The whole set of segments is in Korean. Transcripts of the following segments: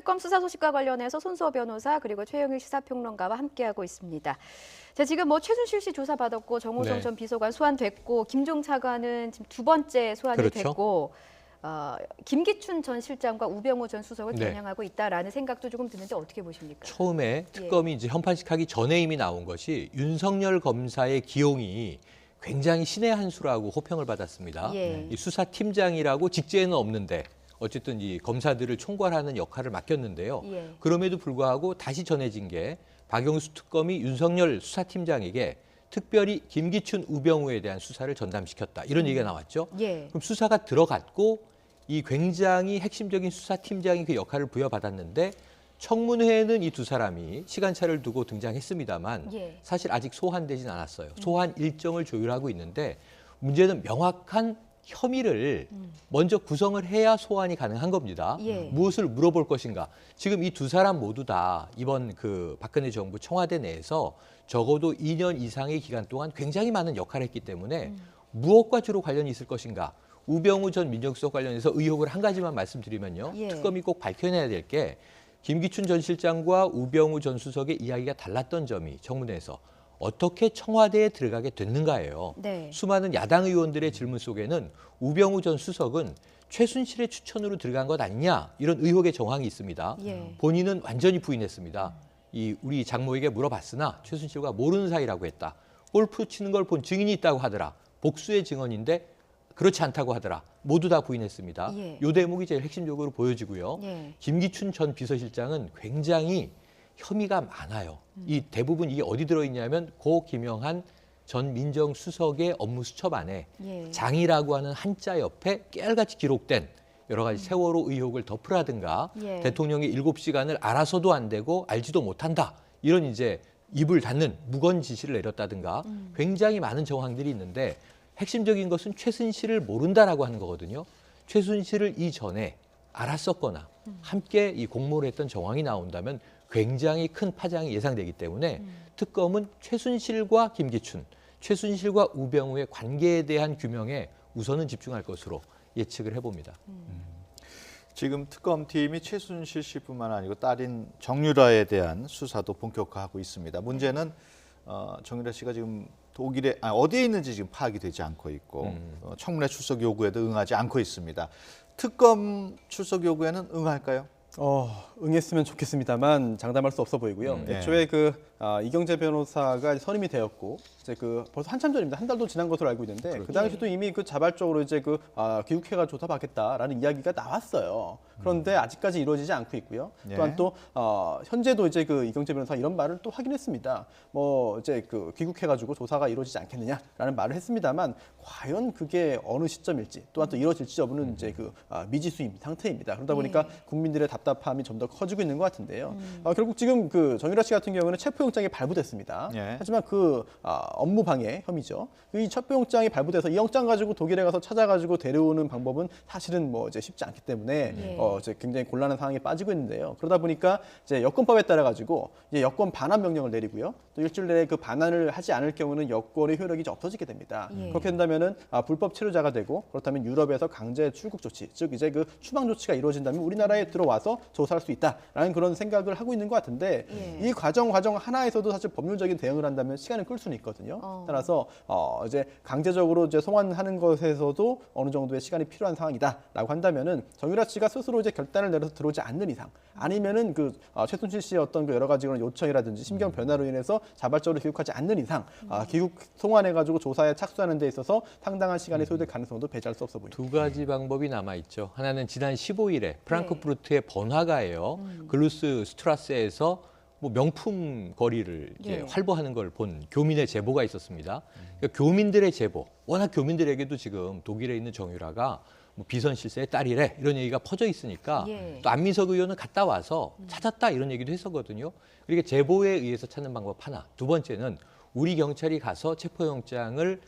특검 수사 소식과 관련해서 손수호 변호사 그리고 최영일 시사평론가와 함께하고 있습니다. 자, 지금 최순실 씨 조사받았고 정호성 전 비서관 소환됐고 김종 차관은 지금 두 번째 소환이 됐고 김기춘 전 실장과 우병우 전 수석을 겨냥하고 있다라는 생각도 조금 드는데 어떻게 보십니까? 처음에 특검이 이제 현판식하기 전에 이미 나온 것이 윤석열 검사의 기용이 굉장히 신의 한 수라고 호평을 받았습니다. 이 수사팀장이라고 직제에는 없는데 어쨌든 이 검사들을 총괄하는 역할을 맡겼는데요. 그럼에도 불구하고 다시 전해진 게 박영수 특검이 윤석열 수사팀장에게 특별히 김기춘, 우병우에 대한 수사를 전담시켰다. 이런 얘기가 나왔죠. 그럼 수사가 들어갔고 이 굉장히 핵심적인 수사팀장이 그 역할을 부여받았는데 청문회에는 이 두 사람이 시간차를 두고 등장했습니다만 사실 아직 소환되진 않았어요. 소환 일정을 조율하고 있는데 문제는 명확한 혐의를 먼저 구성을 해야 소환이 가능한 겁니다. 무엇을 물어볼 것인가. 지금 이 두 사람 모두 다 이번 그 박근혜 정부 청와대 내에서 적어도 2년 이상의 기간 동안 굉장히 많은 역할을 했기 때문에 무엇과 주로 관련이 있을 것인가. 우병우 전 민정수석 관련해서 의혹을 한 가지만 말씀드리면요. 특검이 꼭 밝혀내야 될 게 김기춘 전 실장과 우병우 전 수석의 이야기가 달랐던 점이 청문회에서 어떻게 청와대에 들어가게 됐는가예요. 수많은 야당 의원들의 질문 속에는 우병우 전 수석은 최순실의 추천으로 들어간 것 아니냐 이런 의혹의 정황이 있습니다. 본인은 완전히 부인했습니다. 우리 장모에게 물어봤으나 최순실과 모르는 사이라고 했다. 골프 치는 걸 본 증인이 있다고 하더라. 복수의 증언인데 그렇지 않다고 하더라. 모두 다 부인했습니다. 이 대목이 제일 핵심적으로 보여지고요. 김기춘 전 비서실장은 굉장히 혐의가 많아요. 이 대부분 이게 어디 들어있냐면 고 김영한 전 민정수석의 업무 수첩안에 장이라고 하는 한자 옆에 깨알같이 기록된 여러 가지 세월호 의혹을 덮으라든가 대통령의 7시간을 알아서도 안 되고 알지도 못한다. 이런 이제 입을 닫는 무건 지시를 내렸다든가 굉장히 많은 정황들이 있는데 핵심적인 것은 최순실을 모른다라고 하는 거거든요. 최순실을 이전에 알았었거나 함께 이 공모를 했던 정황이 나온다면 굉장히 큰 파장이 예상되기 때문에 특검은 최순실과 김기춘, 최순실과 우병우의 관계에 대한 규명에 우선은 집중할 것으로 예측을 해봅니다. 지금 특검팀이 최순실 씨뿐만 아니고 딸인 정유라에 대한 수사도 본격화하고 있습니다. 문제는 정유라 씨가 지금 독일에 어디에 있는지 지금 파악이 되지 않고 있고 청문회 출석 요구에도 응하지 않고 있습니다. 특검 출석 요구에는 응할까요? 응했으면 좋겠습니다만 장담할 수 없어 보이고요. 애초에 이경재 변호사가 선임이 되었고 이제 벌써 한참 전입니다. 한 달도 지난 것으로 알고 있는데 그 당시도 이미 자발적으로 이제 귀국해가 조사받겠다라는 이야기가 나왔어요. 그런데 아직까지 이루어지지 않고 있고요. 또한 또 현재도 이제 이경재 변호사 이런 말을 또 하긴 했습니다. 이제 귀국해가지고 조사가 이루어지지 않겠느냐라는 말을 했습니다만 과연 그게 어느 시점일지 또한 또 이루어질지 여부는 이제 미지수인 상태입니다. 그러다 보니까 국민들의 답답함이 좀 더 커지고 있는 것 같은데요. 결국 지금 정유라 씨 같은 경우는 체포영장이 발부됐습니다. 하지만 업무 방해 혐의죠. 이 체포영장이 발부돼서 이 영장 가지고 독일에 가서 찾아가지고 데려오는 방법은 사실은 이제 쉽지 않기 때문에 이제 굉장히 곤란한 상황에 빠지고 있는데요. 그러다 보니까 이제 여권법에 따라 가지고 이제 여권 반환 명령을 내리고요. 또 일주일 내에 그 반환을 하지 않을 경우는 여권의 효력이 없어지게 됩니다. 그렇게 된다면은 불법 체류자가 되고 그렇다면 유럽에서 강제 출국 조치, 즉 이제 추방 조치가 이루어진다면 우리나라에 들어와서 조사할 수 있다라는 그런 생각을 하고 있는 것 같은데 이 과정 하나에서도 사실 법률적인 대응을 한다면 시간을 끌 수는 있거든요. 따라서 이제 강제적으로 이제 송환하는 것에서도 어느 정도의 시간이 필요한 상황이다라고 한다면은 정유라 씨가 스스로 이제 결단을 내려서 들어오지 않는 이상, 아니면은 최순실 씨의 어떤 여러 가지 그런 요청이라든지 심경 변화로 인해서 자발적으로 귀국하지 않는 이상 귀국 송환해가지고 조사에 착수하는 데 있어서 상당한 시간이 소요될 가능성도 배제할 수 없어 보입니다. 두 가지 방법이 남아 있죠. 하나는 지난 15일에 프랑크푸르트의 번화가예요. 글루스 스트라스에서 명품 거리를 이제 활보하는 걸 본 교민의 제보가 있었습니다. 그러니까 교민들의 제보, 워낙 교민들에게도 지금 독일에 있는 정유라가 비선 실세의 딸이래 이런 얘기가 퍼져 있으니까 또 안민석 의원은 갔다 와서 찾았다 이런 얘기도 했었거든요. 그러니까 제보에 의해서 찾는 방법 하나. 두 번째는 우리 경찰이 가서 체포영장을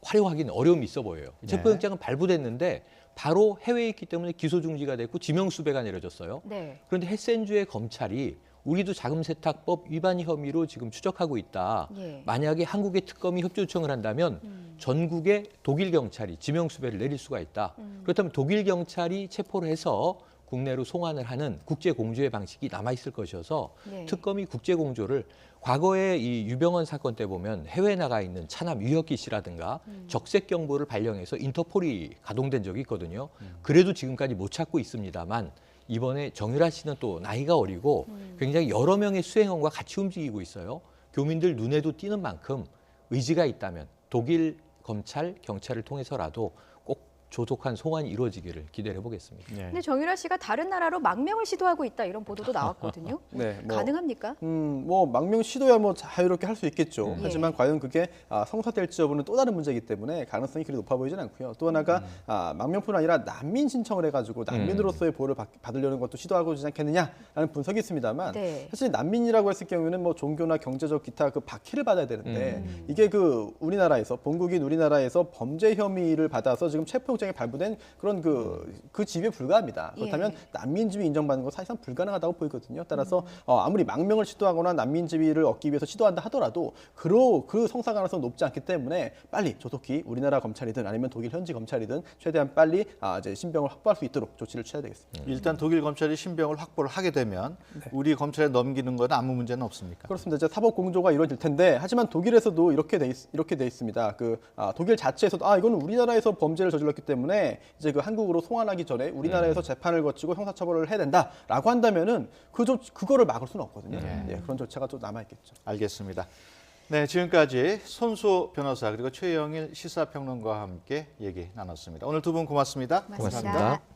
활용하기는 어려움이 있어 보여요. 체포영장은 발부됐는데 바로 해외에 있기 때문에 기소 중지가 됐고 지명수배가 내려졌어요. 그런데 헬센주의 검찰이 우리도 자금세탁법 위반 혐의로 지금 추적하고 있다. 만약에 한국의 특검이 협조 요청을 한다면 전국의 독일 경찰이 지명수배를 내릴 수가 있다. 그렇다면 독일 경찰이 체포를 해서 국내로 송환을 하는 국제 공조의 방식이 남아 있을 것이어서 네. 특검이 국제 공조를 과거에 이 유병헌 사건 때 보면 해외에 나가 있는 차남 유혁기 씨라든가 적색 경보를 발령해서 인터폴이 가동된 적이 있거든요. 그래도 지금까지 못 찾고 있습니다만 이번에 정유라 씨는 또 나이가 어리고 굉장히 여러 명의 수행원과 같이 움직이고 있어요. 교민들 눈에도 띄는 만큼 의지가 있다면 독일 검찰, 경찰을 통해서라도 꼭 조속한 송환이 이루어지기를 기대해 보겠습니다. 네. 근데 정유라 씨가 다른 나라로 망명을 시도하고 있다 이런 보도도 나왔거든요. 네, 가능합니까? 뭐 망명 시도야 뭐 자유롭게 할 수 있겠죠. 예. 하지만 과연 그게 성사될지 여부는 또 다른 문제이기 때문에 가능성이 그리 높아 보이진 않고요. 또 하나가 망명뿐 아니라 난민 신청을 해가지고 난민으로서의 보호를 받으려는 것도 시도하고 있지 않겠느냐라는 분석이 있습니다만 네. 사실 난민이라고 했을 경우에는 뭐 종교나 경제적 기타 그 박해를 받아야 되는데 이게 그 우리나라에서 본국인 우리나라에서 범죄 혐의를 받아서 지금 체포영장이 발부된 그런 그 집에 불과합니다. 그렇다면 예. 난민지위 인정받는 건 사실상 불가능하다고 보이거든요. 따라서 아무리 망명을 시도하거나 난민지위를 얻기 위해서 시도한다 하더라도 그 성사 가능성은 높지 않기 때문에 빨리 조속히 우리나라 검찰이든 아니면 독일 현지 검찰이든 최대한 빨리 이제 신병을 확보할 수 있도록 조치를 취해야 되겠습니다. 일단 독일 검찰이 신병을 확보를 하게 되면 우리 검찰에 넘기는 건 아무 문제는 없습니까? 그렇습니다. 이제 사법 공조가 이루어질 텐데 하지만 독일에서도 이렇게 돼 있습니다. 독일 자체에서도 이거는 우리나라에서 범죄를 저질렀기 때문에 이제 그 한국으로 송환하기 전에 우리나라에서 재판을 거치고 형사처벌을 해야 된다라고 한다면은 그거를 막을 수는 없거든요. 예, 그런 절차가 또 남아 있겠죠. 알겠습니다. 네, 지금까지 손수호 변호사 그리고 최영일 시사평론가와 함께 얘기 나눴습니다. 오늘 두 분 고맙습니다. 고맙습니다. 고맙습니다.